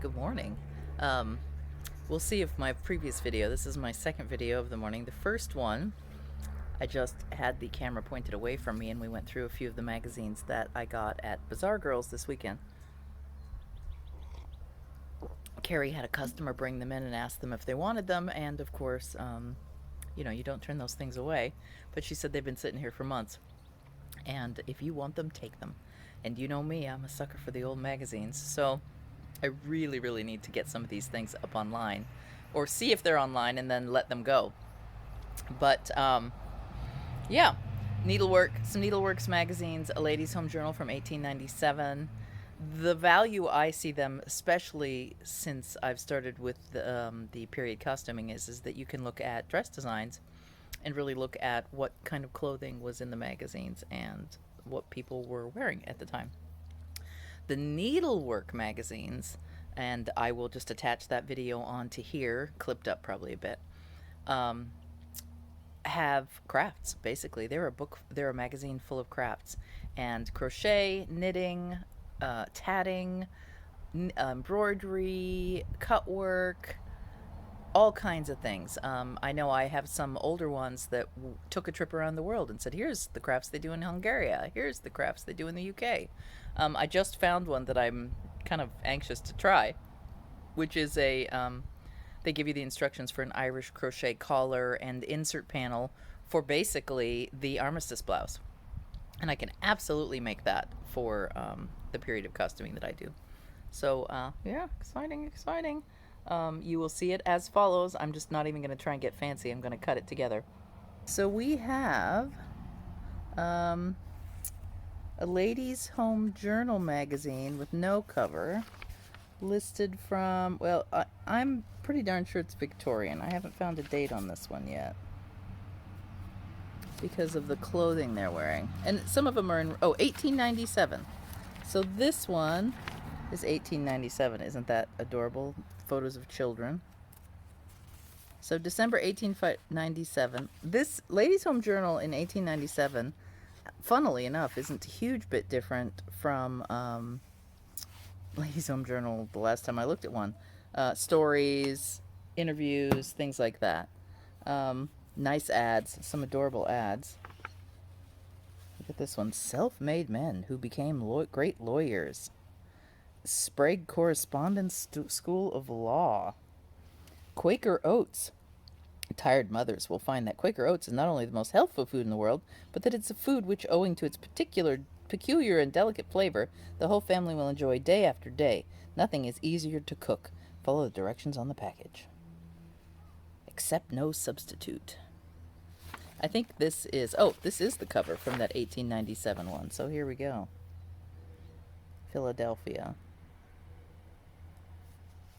good morning. Um, we'll see if my previous video, this is my second video of the morning. The first one, I just had the camera pointed away from me and we went through a few of the magazines that I got at Bazaar Girls this weekend. Carrie had a customer bring them in and ask them if they wanted them, and of course, you don't turn those things away, but she said they've been sitting here for months, and if you want them, take them. And you know me, I'm a sucker for the old magazines, so I really, really need to get some of these things up online, or see if they're online and then let them go. But yeah, needlework, some Needleworks magazines, a Ladies' Home Journal from 1897. The value I see them, especially since I've started with the period costuming, is that you can look at dress designs and really look at what kind of clothing was in the magazines and what people were wearing at the time. The needlework magazines, and I will just attach that video onto here, clipped up probably a bit, have crafts. Basically, they're a magazine full of crafts and crochet, knitting, tatting, embroidery, cut work, all kinds of things. I know I have some older ones that took a trip around the world and said, here's the crafts they do in Hungary, here's the crafts they do in the UK. I just found one that I'm kind of anxious to try, which is they give you the instructions for an Irish crochet collar and insert panel for basically the armistice blouse. And I can absolutely make that for the period of costuming that I do. So, yeah, exciting, exciting. You will see it as follows. I'm just not even going to try and get fancy. I'm going to cut it together. So we have a Ladies' Home Journal magazine with no cover, listed from, well, I'm pretty darn sure it's Victorian. I haven't found a date on this one yet because of the clothing they're wearing. And some of them are in, 1897. So this one is 1897. Isn't that adorable? Photos of children. So December 1897. This Ladies' Home Journal in 1897, funnily enough, isn't a huge bit different from Ladies' Home Journal the last time I looked at one. Stories, interviews, things like that. Nice ads, some adorable ads. Look at this one. Self-made men who became great lawyers. Sprague Correspondence School of Law. Quaker Oats. Tired mothers will find that Quaker Oats is not only the most healthful food in the world, but that it's a food which, owing to its peculiar and delicate flavor, the whole family will enjoy day after day. Nothing is easier to cook. Follow the directions on the package. Accept no substitute. I think this is the cover from that 1897 one. So here we go. Philadelphia.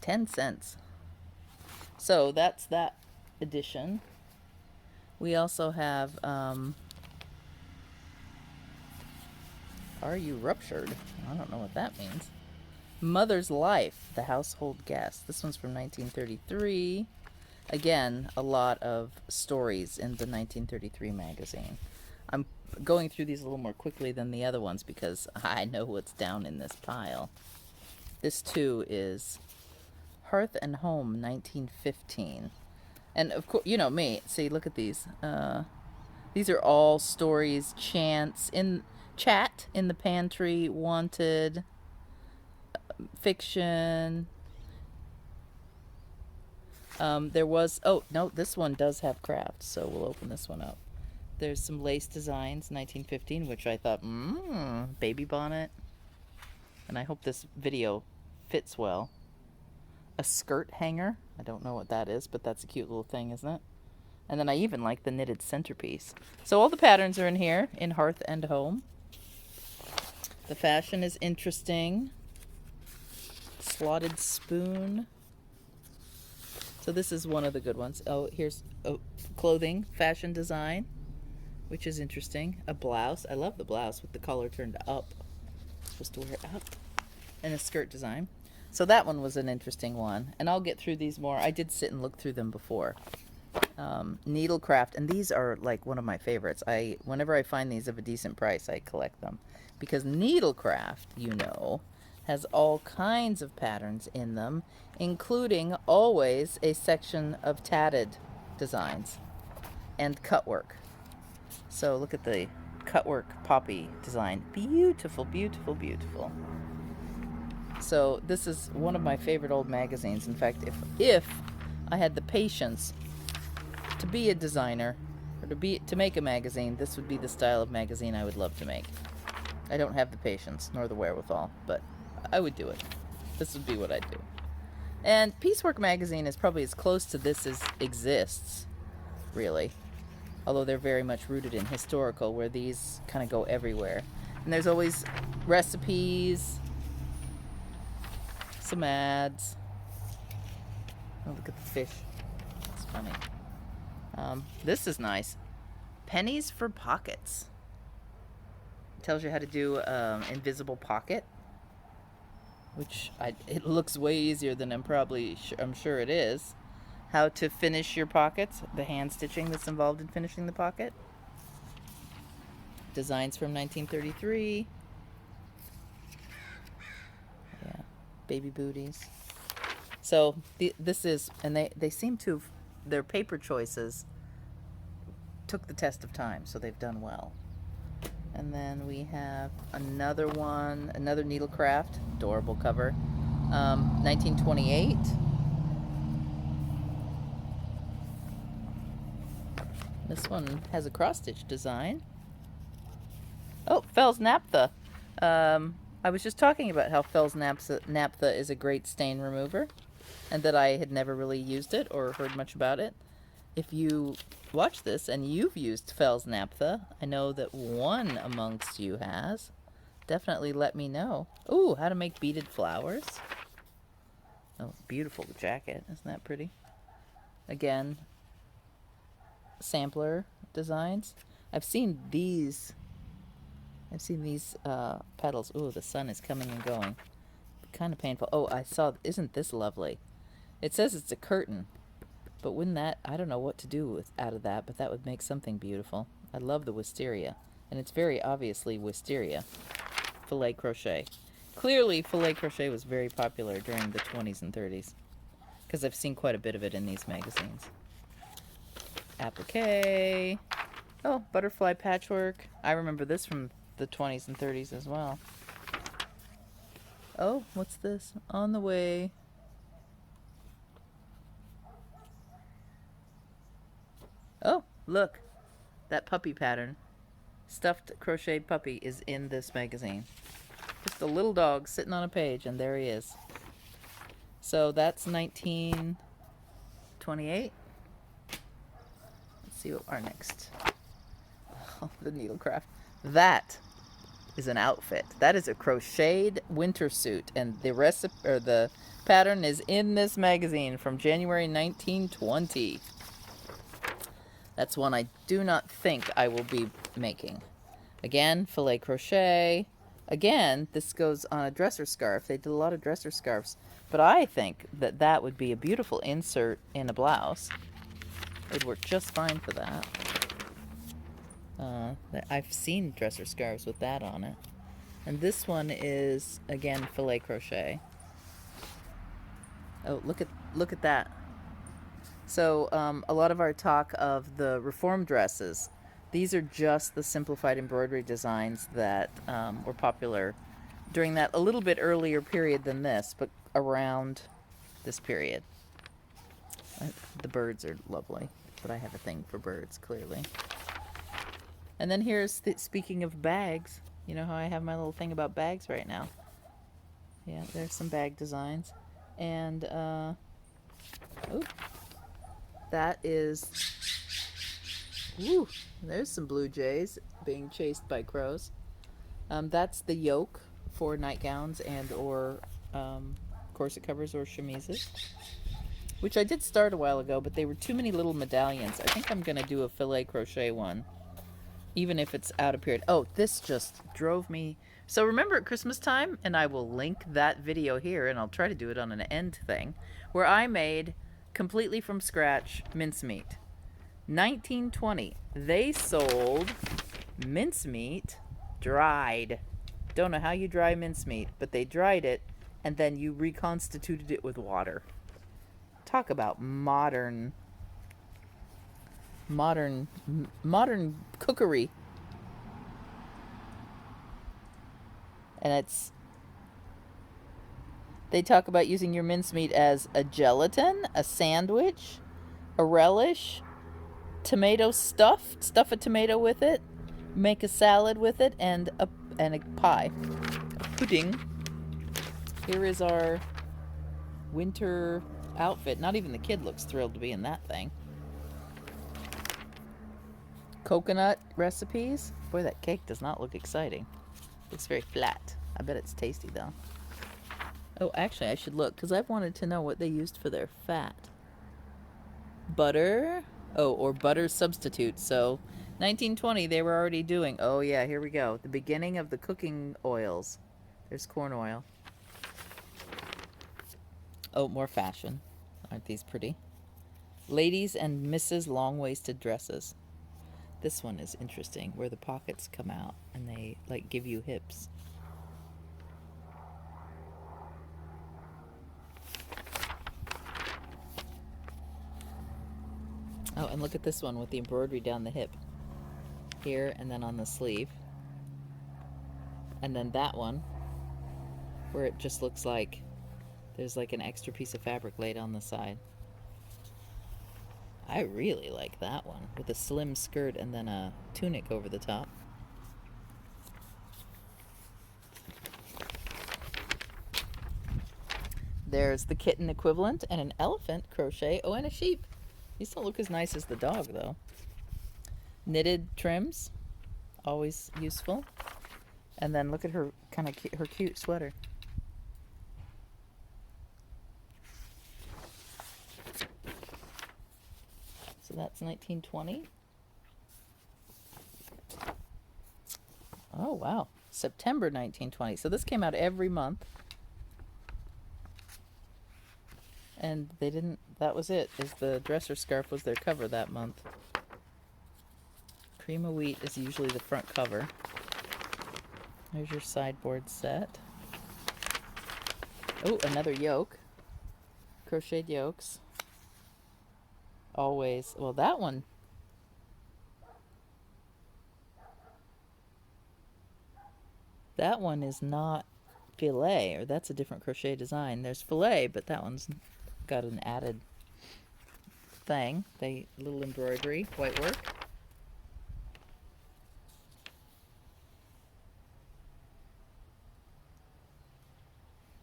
10 cents. So that's that edition. We also have Are You Ruptured? I don't know what that means. Mother's Life, The Household Guest. This one's from 1933. Again, a lot of stories in the 1933 magazine. I'm going through these a little more quickly than the other ones because I know what's down in this pile. This too is Hearth and Home, 1915. And of course, you know me. See, look at these. These are all stories, chat in the pantry, wanted, fiction. There was, this one does have crafts, so we'll open this one up. There's some lace designs, 1915, which I thought, baby bonnet. And I hope this video fits well. A skirt hanger. I don't know what that is, but that's a cute little thing, isn't it? And then I even like the knitted centerpiece. So all the patterns are in here, in Hearth and Home. The fashion is interesting. Slotted spoon. So this is one of the good ones. Here's clothing, fashion design, which is interesting. A blouse. I love the blouse with the collar turned up. Supposed to wear it up. And a skirt design. So that one was an interesting one. And I'll get through these more. I did sit and look through them before. Needlecraft. And these are like one of my favorites. Whenever I find these of a decent price, I collect them. Because Needlecraft, Has all kinds of patterns in them, including always a section of tatted designs and cut work. So look at the cut work poppy design. Beautiful, beautiful, beautiful. So this is one of my favorite old magazines. In fact, if I had the patience to be a designer or to make a magazine, this would be the style of magazine I would love to make. I don't have the patience nor the wherewithal, but I would do it. This would be what I'd do. And Piecework magazine is probably as close to this as exists, really. Although they're very much rooted in historical, where these kind of go everywhere. And there's always recipes, some ads. Oh, look at the fish. It's funny. This is nice. Pennies for pockets. Tells you how to do invisible pocket, which it looks way easier than I'm sure it is. How to finish your pockets, the hand stitching that's involved in finishing the pocket. Designs from 1933. Yeah, baby booties. So this is, and they seem to have, their paper choices took the test of time, so they've done well. And then we have another one, another Needlecraft, adorable cover, 1928. This one has a cross-stitch design. Oh, Fell's Naphtha. I was just talking about how Fell's Naphtha is a great stain remover, and that I had never really used it or heard much about it. If you watch this and you've used Fell's Naphtha, I know that one amongst you has. Definitely let me know. Ooh, how to make beaded flowers. Oh, beautiful jacket. Isn't that pretty? Again, sampler designs. I've seen these petals. Ooh, the sun is coming and going. Kind of painful. Oh, I saw, isn't this lovely? It says it's a curtain, but wouldn't that, I don't know what to do out of that, but that would make something beautiful. I love the wisteria, and it's very obviously wisteria. Filet crochet. Clearly, filet crochet was very popular during the 20s and 30s, because I've seen quite a bit of it in these magazines. Applique. Oh, butterfly patchwork. I remember this from the 20s and 30s as well. Oh, what's this? On the way. Oh, look. That puppy pattern. Stuffed crocheted puppy is in this magazine. Just a little dog sitting on a page, and there he is. So that's 1928. Let's see what our next. Oh, the Needlecraft. That is an outfit. That is a crocheted winter suit, and the recipe or the pattern is in this magazine from January 1920. That's one I do not think I will be making. Again, filet crochet. Again, this goes on a dresser scarf. They did a lot of dresser scarves, but I think that that would be a beautiful insert in a blouse. It'd work just fine for that. I've seen dresser scarves with that on it. And this one is, again, filet crochet. Oh, look at that. So a lot of our talk of the reform dresses, these are just the simplified embroidery designs that were popular during that a little bit earlier period than this, but around this period. The birds are lovely, but I have a thing for birds, clearly. And then here's, speaking of bags, you know how I have my little thing about bags right now. Yeah, there's some bag designs. And, that is, there's some blue jays being chased by crows. That's the yoke for nightgowns and or corset covers or chemises, which I did start a while ago, but they were too many little medallions. I think I'm going to do a filet crochet one, even if it's out of period. Oh, this just drove me. So remember at Christmas time, and I will link that video here, and I'll try to do it on an end thing, where I made completely from scratch mincemeat. 1920, they sold mincemeat dried. Don't know how you dry mincemeat, but they dried it and then you reconstituted it with water. Talk about modern cookery. And they talk about using your mincemeat as a gelatin, a sandwich, a relish, tomato stuff a tomato with it, make a salad with it, and a pie, a pudding. Here is our winter outfit. Not even the kid looks thrilled to be in that thing. Coconut recipes. Boy, that cake does not look exciting. Looks very flat. I bet it's tasty though. Oh, actually I should look because I've wanted to know what they used for their fat. Butter. Oh, or butter substitute. So 1920 they were already doing. Oh yeah, here we go. The beginning of the cooking oils. There's corn oil. Oh, more fashion. Aren't these pretty? Ladies and Mrs. long-waisted dresses. This one is interesting, where the pockets come out and they like give you hips. Oh, and look at this one with the embroidery down the hip. Here and then on the sleeve. And then that one, where it just looks like there's like an extra piece of fabric laid on the side. I really like that one, with a slim skirt and then a tunic over the top. There's the kitten equivalent and an elephant crochet. Oh, and a sheep. These don't look as nice as the dog, though. Knitted trims, always useful. And then look at her her cute sweater. So that's 1920. Oh, wow. September 1920. So this came out every month. And they didn't, that was it, is the dresser scarf was their cover that month. Cream of wheat is usually the front cover. There's your sideboard set. Oh, another yoke. Crocheted yokes. Always, well, that one. That one is not filet, or that's a different crochet design. There's filet, but that one's got an added thing. Little embroidery, white work.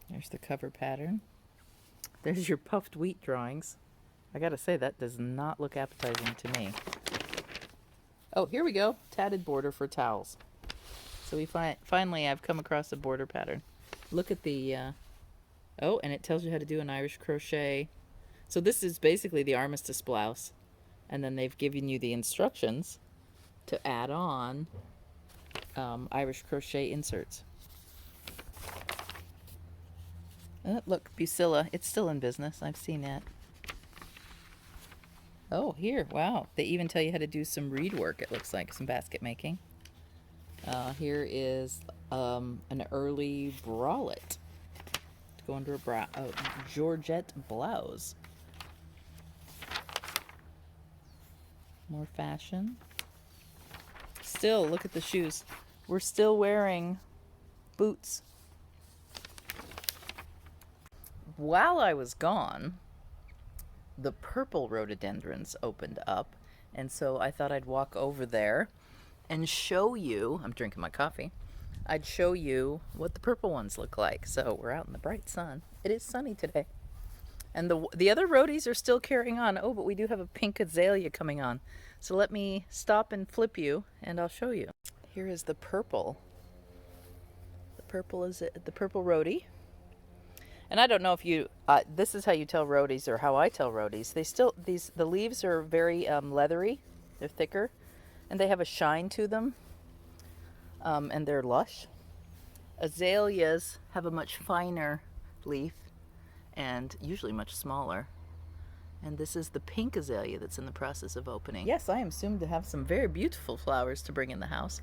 There's the cover pattern. There's your puffed wheat drawings. I gotta say, that does not look appetizing to me. Oh, here we go. Tatted border for towels. So we finally I've come across a border pattern. Look at the, oh, and it tells you how to do an Irish crochet. So this is basically the armistice blouse. And then they've given you the instructions to add on Irish crochet inserts. Look, Busilla. It's still in business. I've seen it. Oh, here. Wow. They even tell you how to do some reed work, it looks like. Some basket making. Here is an early bralette. To go under a Georgette blouse. More fashion. Still, look at the shoes. We're still wearing boots. While I was gone, the purple rhododendrons opened up, and so I thought I'd walk over there and show you, I'm drinking my coffee, I'd show you what the purple ones look like. So we're out in the bright sun. It is sunny today. And the other rhodies are still carrying on. Oh, but we do have a pink azalea coming on. So let me stop and flip you, and I'll show you. Here is the purple. The purple is the purple rhodie. And I don't know if you, this is how you tell rhodies, or how I tell rhodies. The leaves are very leathery. They're thicker, and they have a shine to them, and they're lush. Azaleas have a much finer leaf, and usually much smaller. And this is the pink azalea that's in the process of opening. Yes, I am soon to have some very beautiful flowers to bring in the house.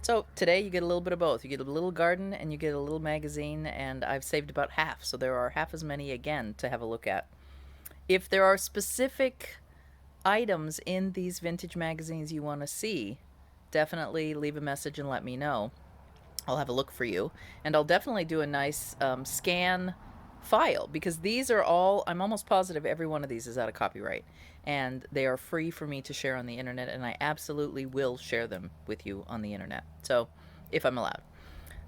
So today you get a little bit of both. You get a little garden and you get a little magazine, and I've saved about half, so there are half as many again to have a look at. If there are specific items in these vintage magazines you want to see, definitely leave a message and let me know. I'll have a look for you, and I'll definitely do a nice scan file, because these are all, I'm almost positive every one of these is out of copyright, and they are free for me to share on the internet, and I absolutely will share them with you on the internet, so if I'm allowed.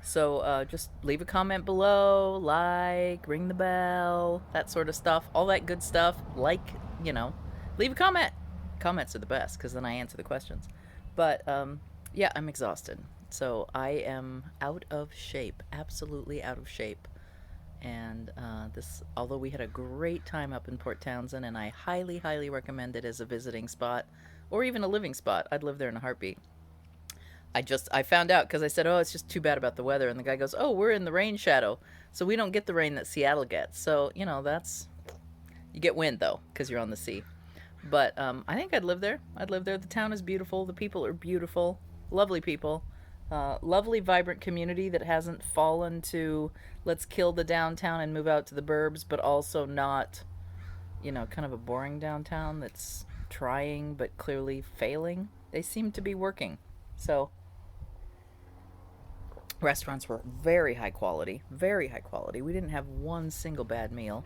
So just leave a comment below, like, ring the bell, that sort of stuff, all that good stuff. Like, leave a comment. Comments are the best because then I answer the questions. But yeah, I'm exhausted. So I am out of shape, absolutely out of shape. And although we had a great time up in Port Townsend, and I highly, highly recommend it as a visiting spot or even a living spot, I'd live there in a heartbeat. I found out because I said, oh, it's just too bad about the weather. And the guy goes, oh, we're in the rain shadow. So we don't get the rain that Seattle gets. So, you get wind though, because you're on the sea. But I think I'd live there. I'd live there. The town is beautiful. The people are beautiful. Lovely people. Lovely, vibrant community that hasn't fallen to let's kill the downtown and move out to the burbs, but also not, kind of a boring downtown that's trying but clearly failing. They seem to be working. So restaurants were very high quality, very high quality. We didn't have one single bad meal.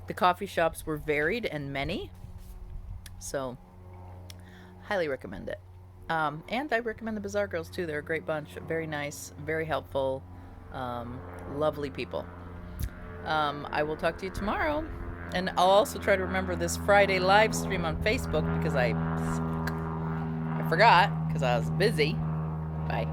The coffee shops were varied and many. So highly recommend it. And I recommend the Bazaar Girls too. They're a great bunch. Very nice, very helpful, lovely people. I will talk to you tomorrow. And I'll also try to remember this Friday live stream on Facebook because I forgot because I was busy. Bye.